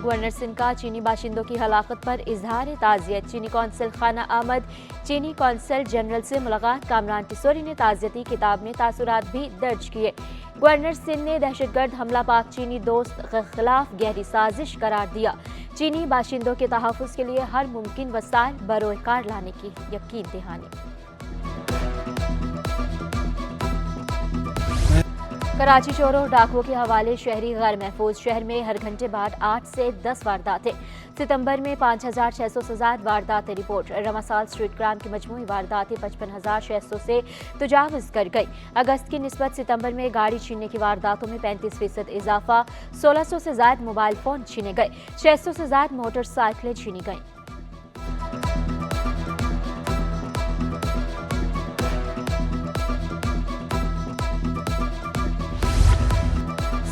Governor Sindh کا چینی باشندوں کی ہلاکت پر اظہار تعزیت۔ چینی قونصل خانہ احمد چینی قونصل جنرل سے ملاقات۔ کامران ٹیسوری نے تعزیتی کتاب میں تاثرات بھی درج کیے۔ گورنر سندھ نے دہشت گرد حملہ پاک چینی دوست کے خلاف گہری سازش قرار دیا۔ چینی باشندوں کے تحفظ کے لیے ہر ممکن وسائل بروئے کار لانے کی یقین دہانی۔ کراچی چوروں ڈاکوؤں کے حوالے شہری غیر محفوظ۔ شہر میں ہر گھنٹے بعد 8 سے 10 وارداتیں۔ ستمبر میں 5600 سے زائد وارداتیں رپورٹ۔ رماسال اسٹریٹ کرائم کی مجموعی وارداتیں 55,600 سے تجاوز کر گئی۔ اگست کی نسبت ستمبر میں گاڑی چھیننے کی وارداتوں میں 35% اضافہ۔ 1600 سے زائد موبائل فون چھینے گئے۔ 600 سے زائد موٹر سائیکلیں چھینی گئیں۔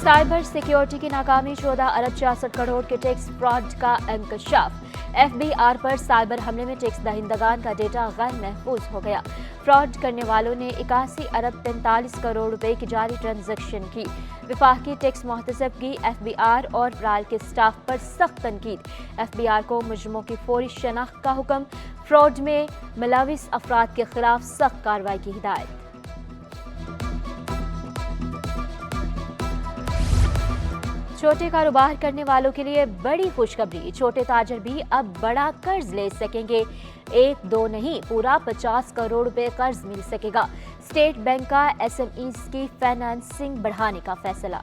سائبر سیکیورٹی کی ناکامی، 14 ارب 66 کروڑ کے ٹیکس فراڈ کا انکشاف۔ ایف بی آر پر سائبر حملے میں ٹیکس دہندگان کا ڈیٹا غیر محفوظ ہو گیا۔ فراڈ کرنے والوں نے 81 ارب 43 کروڑ روپے کی جعلی ٹرانزیکشن کی۔ وفاقی ٹیکس محتسب کی ایف بی آر اور رائل کے سٹاف پر سخت تنقید۔ ایف بی آر کو مجرموں کی فوری شناخت کا حکم۔ فراڈ میں ملوث افراد کے خلاف سخت کارروائی کی ہدایت۔ چھوٹے کاروبار کرنے والوں کے لیے بڑی خوشخبری، چھوٹے تاجر بھی اب بڑا قرض لے سکیں گے۔ 1-2 نہیں، پورا 50 کروڑ روپے قرض مل سکے گا۔ اسٹیٹ بینک کا ایس ایم ایز کی فائنانسنگ بڑھانے کا فیصلہ۔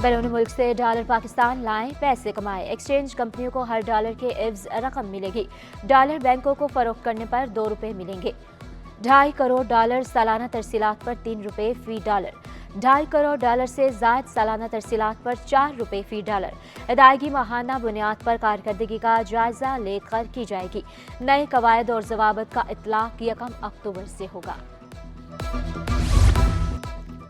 بیرون ملک سے ڈالر پاکستان لائیں، پیسے کمائیں۔ ایکسچینج کمپنیوں کو ہر ڈالر کے عوض رقم ملے گی۔ ڈالر بینکوں کو فروخت کرنے پر 2 روپے ملیں گے۔ 2.5 کروڑ ڈالر سالانہ ترسیلات پر 3 روپے فی ڈالر۔ 2.5 کروڑ ڈالر سے زائد سالانہ ترسیلات پر 4 روپے فی ڈالر۔ ادائیگی ماہانہ بنیاد پر کارکردگی کا جائزہ لے کر کی جائے گی۔ نئے قواعد اور ضوابط کا اطلاق 1 اکتوبر سے ہوگا۔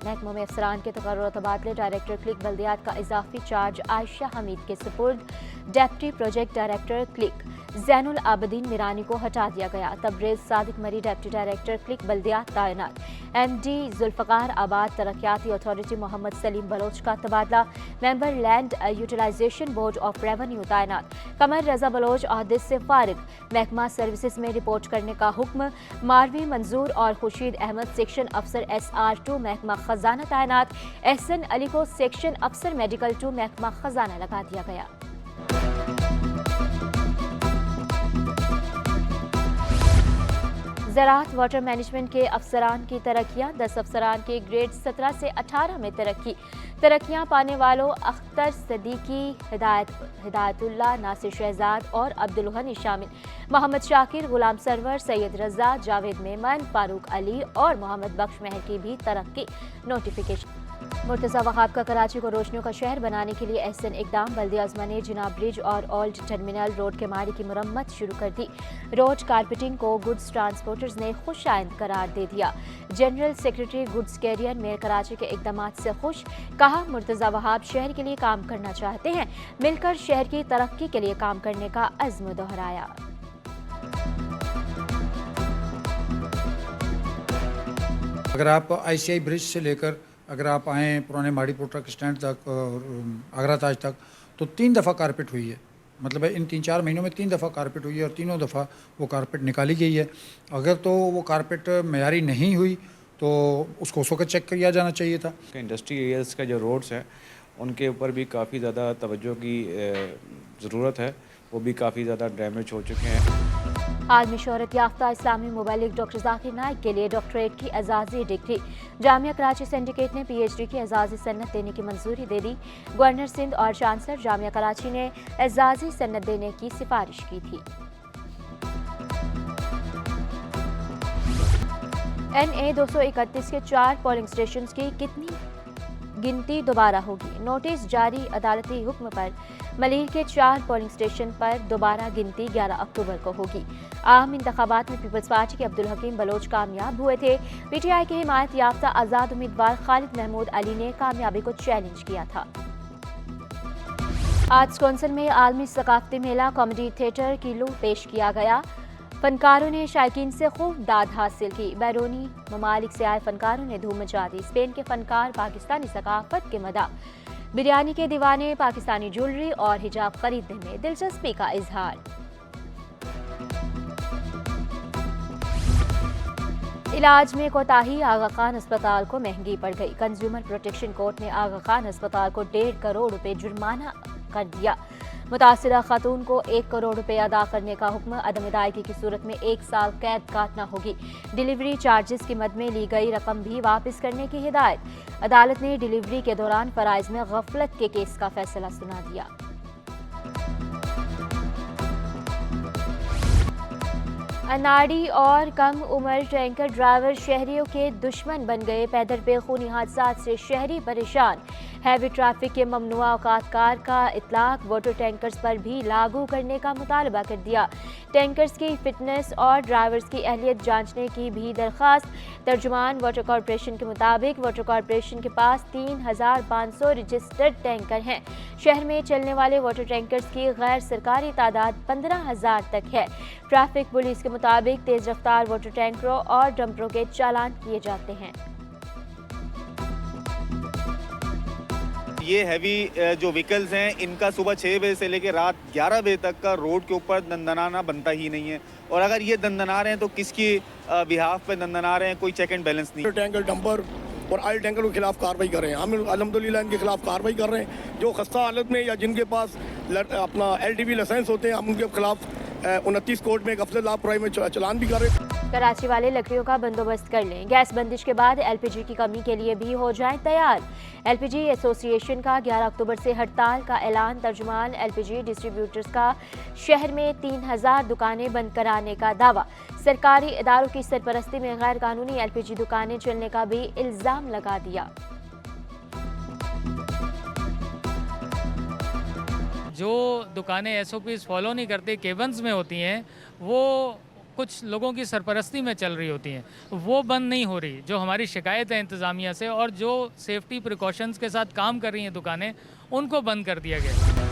محکموں میں افسران کے تقرر و تبادلے، ڈائریکٹر کلک بلدیات کا اضافی چارج عائشہ حمید کے سپرد۔ ڈپٹی پروجیکٹ ڈائریکٹر کلک زین العابدین میرانی کو ہٹا دیا گیا۔ تبریز صادق مری ڈپٹی ڈائریکٹر کلک بلدیات تعینات۔ ایم ڈی ذوالفقار آباد ترقیاتی اتھارٹی محمد سلیم بلوچ کا تبادلہ۔ Member land utilization board of revenue تعینات۔ قمر رضا بلوچ عہدے سے فارغ۔ محکمہ سروسز میں رپورٹ کرنے کا حکم۔ ماروی منظور اور خورشید احمد سیکشن افسر SR2 محکمہ خزانہ تعینات۔ احسن علی کو سیکشن افسر میڈیکل 2 محکمہ خزانہ لگا دیا گیا۔ زراعت واٹر مینجمنٹ کے افسران کی ترقیاں، 10 افسران کے گریڈ 17 سے 18 میں ترقی۔ ترقیاں پانے والوں اختر صدیقی، ہدایت اللہ، ناصر شہزاد اور عبدالغنی شامل۔ محمد شاکر، غلام سرور، سید رضا، جاوید میمن، فاروق علی اور محمد بخش مہر کی بھی ترقی۔ نوٹیفیکیشن۔ مرتضی وہاب کا کراچی کو روشنیوں کا شہر بنانے کے لیے احسن اقدام۔ بلدیہ عظمہ نے جناب برج اور اولڈ ٹرمینل روڈ کے ماڑی کی مرمت شروع کر دی۔ روڈ کارپیٹنگ کو گڈز ٹرانسپورٹرز نے خوش آئند قرار دے دیا۔ General secretary goods carrier mayor Karachi کے اقدامات سے خوش، کہا مرتضی وہاب شہر کے لیے کام کرنا چاہتے ہیں، مل کر شہر کی ترقی کے لیے کام کرنے کا عزم دہرایا۔ اگر آپ ICI برج سے لے کر اگر آپ آئیں پرانے ماڑی پور ٹرک اسٹینڈ تک اور آگرہ تاج تک تو 3 دفعہ کارپیٹ ہوئی ہے۔ مطلب ہے ان 3-4 مہینوں میں 3 دفعہ کارپیٹ ہوئی ہے اور تینوں دفعہ وہ کارپیٹ نکالی گئی ہے۔ اگر تو وہ کارپیٹ معیاری نہیں ہوئی تو اس کو اس وقت چیک کیا جانا چاہیے تھا۔ انڈسٹری ایریاز کا جو روڈس ہیں ان کے اوپر بھی کافی زیادہ توجہ کی ضرورت ہے، وہ بھی کافی زیادہ ڈیمیج ہو چکے ہیں۔ عالمی شہرت یافتہ اسلامی مبلغ ڈاکٹر ذاکر نائک کے لیے ڈاکٹریٹ کی اعزازی ڈگری۔ جامعہ کراچی سنڈیکیٹ نے PhD کی اعزازی سند دینے کی منظوری دے دی۔ گورنر سندھ اور چانسلر جامعہ کراچی نے اعزازی سند دینے کی سفارش کی تھی۔ NA 231 کے 4 پولنگ اسٹیشنز کی کتنی گنتی دوبارہ ہوگی؟ نوٹس جاری، عدالتی حکم پر ملیر کے 4 پولنگ اسٹیشن پر دوبارہ گنتی 11 اکتوبر کو ہوگی۔ عام انتخابات میں پیپلز پارٹی کے عبدالحکیم بلوچ کامیاب ہوئے تھے۔ PTI کے حمایت یافتہ آزاد امیدوار خالد محمود علی نے کامیابی کو چیلنج کیا تھا۔ آرٹس کونسل میں عالمی ثقافتی میلہ کامیڈی تھیٹر کی لو پیش کیا گیا۔ فنکاروں نے شائقین سے خوب داد حاصل کی. بیرونی ممالک سے آئے فنکاروں نے دھوم مچا دی. اسپین کے فنکار پاکستانی ثقافت کے مداح. بریانی کے دیوانے پاکستانی جولری اور حجاب خریدنے میں دلچسپی کا اظہار. علاج میں کوتاہی آغا خان اسپتال کو مہنگی پڑ گئی. کنزیومر پروٹیکشن کورٹ نے آغا خان اسپتال کو 1.5 کروڑ روپے جرمانہ کر دیا. متاثرہ خاتون کو 1 کروڑ روپے ادا کرنے کا حکم. عدم ادائیگی کی صورت میں 1 سال قید کاٹنا ہوگی. ڈیلیوری چارجز کی مد میں لی گئی رقم بھی واپس کرنے کی ہدایت. عدالت نے ڈیلیوری کے دوران فرائض میں غفلت کے کیس کا فیصلہ سنا دیا. اناڑی اور کم عمر ٹینکر ڈرائیور شہریوں کے دشمن بن گئے. پیدر پہ خونی حادثات سے شہری پریشان. ہیوی ٹریفک کے ممنوع اوقات کار کا اطلاق واٹر ٹینکرز پر بھی لاگو کرنے کا مطالبہ کر دیا. ٹینکرز کی فٹنس اور ڈرائیورز کی اہلیت جانچنے کی بھی درخواست. ترجمان واٹر کارپوریشن کے مطابق واٹر کارپوریشن کے پاس 3,500 رجسٹرڈ ٹینکر ہیں. شہر میں چلنے والے واٹر ٹینکرز کی غیر سرکاری تعداد 15,000 تک ہے. ٹریفک پولیس کے مطابق تیز رفتار واٹر ٹینکروں اور ڈمپروں کے چالان کیے جاتے ہیں. یہ ہیوی جو وہیکلز ہیں ان کا صبح 6 بجے سے لے کے رات 11 بجے تک کا روڈ کے اوپر دندنانا بنتا ہی نہیں ہے. اور اگر یہ دندنا رہے ہیں تو کس کی بہاف پہ دندنا رہے ہیں؟ کوئی چیک اینڈ بیلنس نہیں. ٹینکر ڈمپر اور آئل ٹینکر کے خلاف کارروائی کر رہے ہیں. ہم الحمدللہ ان کے خلاف کارروائی کر رہے ہیں. جو خستہ حالت میں یا جن کے پاس اپنا LTV لائسنس ہوتے ہیں ہم ان کے خلاف 29 کورٹ میں غفلت لاپرواہی میں چلان بھی کر رہے ہیں. کراچی والے لکڑیوں کا بندوبست کر لیں. گیس بندش کے بعد LPG کی کمی کے لیے بھی ہو جائیں تیار. LPG ایسوسی ایشن کا 11 اکتوبر سے ہڑتال کا اعلان. ترجمان LPG ڈسٹریبیوٹرز کا شہر میں 3,000 دکانیں بند کرانے کا دعویٰ. سرکاری اداروں کی سرپرستی میں غیر قانونی LPG دکانیں چلنے کا بھی الزام لگا دیا. جو دکانیں SOPs فالو نہیں کرتے کیبنز میں ہوتی ہیں وہ کچھ لوگوں کی سرپرستی میں چل رہی ہوتی ہیں وہ بند نہیں ہو رہی. جو ہماری شکایت ہے انتظامیہ سے اور جو سیفٹی پریکاشنز کے ساتھ کام کر رہی ہیں دکانیں ان کو بند کر دیا گیا.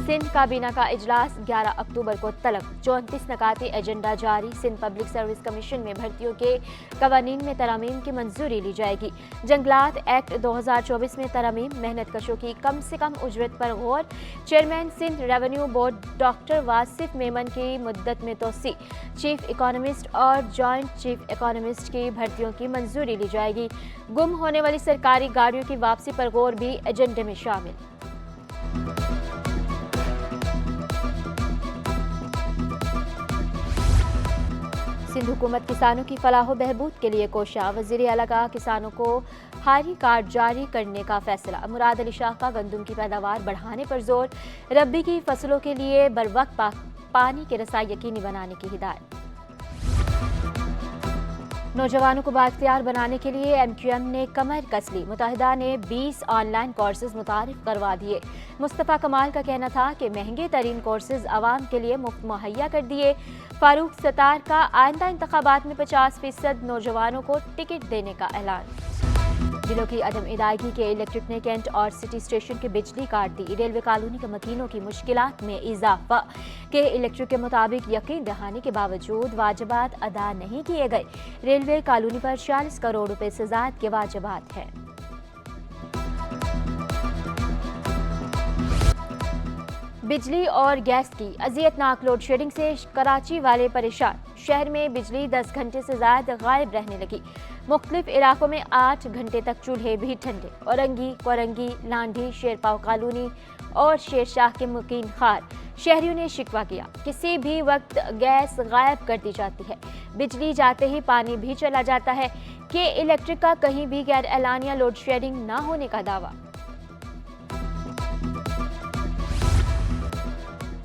سندھ کابینہ کا اجلاس 11 اکتوبر کو طلب. 34 نکاتی ایجنڈا جاری. سندھ پبلک سروس کمیشن میں بھرتیوں کے قوانین میں ترامیم کی منظوری لی جائے گی. جنگلات ایکٹ 2024 میں ترامیم. محنت کشوں کی کم سے کم اجرت پر غور. Chairman Sindh revenue board doctor Wasif Memon کی مدت میں توسیع. چیف اکانومسٹ اور جوائنٹ چیف اکانومسٹ کی بھرتیوں کی منظوری لی جائے گی. گم ہونے والی سرکاری گاڑیوں کی واپسی پر غور بھی ایجنڈے میں شامل. سندھ حکومت کسانوں کی فلاح و بہبود کے لیے کوشاں. وزیر اعلیٰ کا کسانوں کو ہاری کارڈ جاری کرنے کا فیصلہ. مراد علی شاہ کا گندم کی پیداوار بڑھانے پر زور. ربی کی فصلوں کے لیے بروقت پانی کی رسائی یقینی بنانے کی ہدایت. نوجوانوں کو بااختیار بنانے کے لیے MQM نے کمر کس لی. متحدہ نے 20 آن لائن کورسز متعارف کروا دیے. مصطفیٰ کمال کا کہنا تھا کہ مہنگے ترین کورسز عوام کے لیے مفت مہیا کر دیے. فاروق ستار کا آئندہ انتخابات میں 50% نوجوانوں کو ٹکٹ دینے کا اعلان. بلوں کی عدم ادائیگی کے الیکٹرک نے کینٹ اور سٹی اسٹیشن کی بجلی کاٹ دی. ریلوے کالونی کے مکینوں کی مشکلات میں اضافہ. کہ الیکٹرک کے مطابق یقین دہانی کے باوجود واجبات ادا نہیں کیے گئے. ریلوے کالونی پر 46 کروڑ روپے سے زائد کے واجبات ہیں. بجلی اور گیس کی اذیتناک لوڈ شیڈنگ سے کراچی والے پریشان. شہر میں بجلی 10 گھنٹے سے زائد غائب رہنے لگی. مختلف علاقوں میں 8 گھنٹے تک چولہے بھی ٹھنڈے. اورنگی، کورنگی، لانڈھی، شیرپاؤ کالونی اور شیر شاہ کے مکین خار. شہریوں نے شکوہ کیا کسی بھی وقت گیس غائب کر دی جاتی ہے. بجلی جاتے ہی پانی بھی چلا جاتا ہے. کہ الیکٹرک کا کہیں بھی غیر اعلانیہ لوڈ شیڈنگ نہ ہونے کا دعویٰ.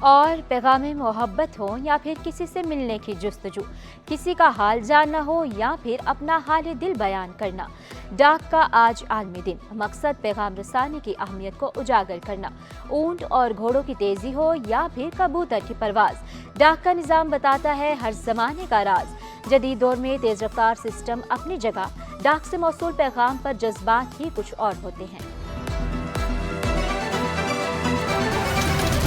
اور پیغام محبت ہو یا پھر کسی سے ملنے کی جستجو. کسی کا حال جاننا ہو یا پھر اپنا حال دل بیان کرنا. ڈاک کا آج عالمی دن. مقصد پیغام رسانی کی اہمیت کو اجاگر کرنا. اونٹ اور گھوڑوں کی تیزی ہو یا پھر کبوتر کی پرواز. ڈاک کا نظام بتاتا ہے ہر زمانے کا راز. جدید دور میں تیز رفتار سسٹم اپنی جگہ. ڈاک سے موصول پیغام پر جذبات ہی کچھ اور ہوتے ہیں.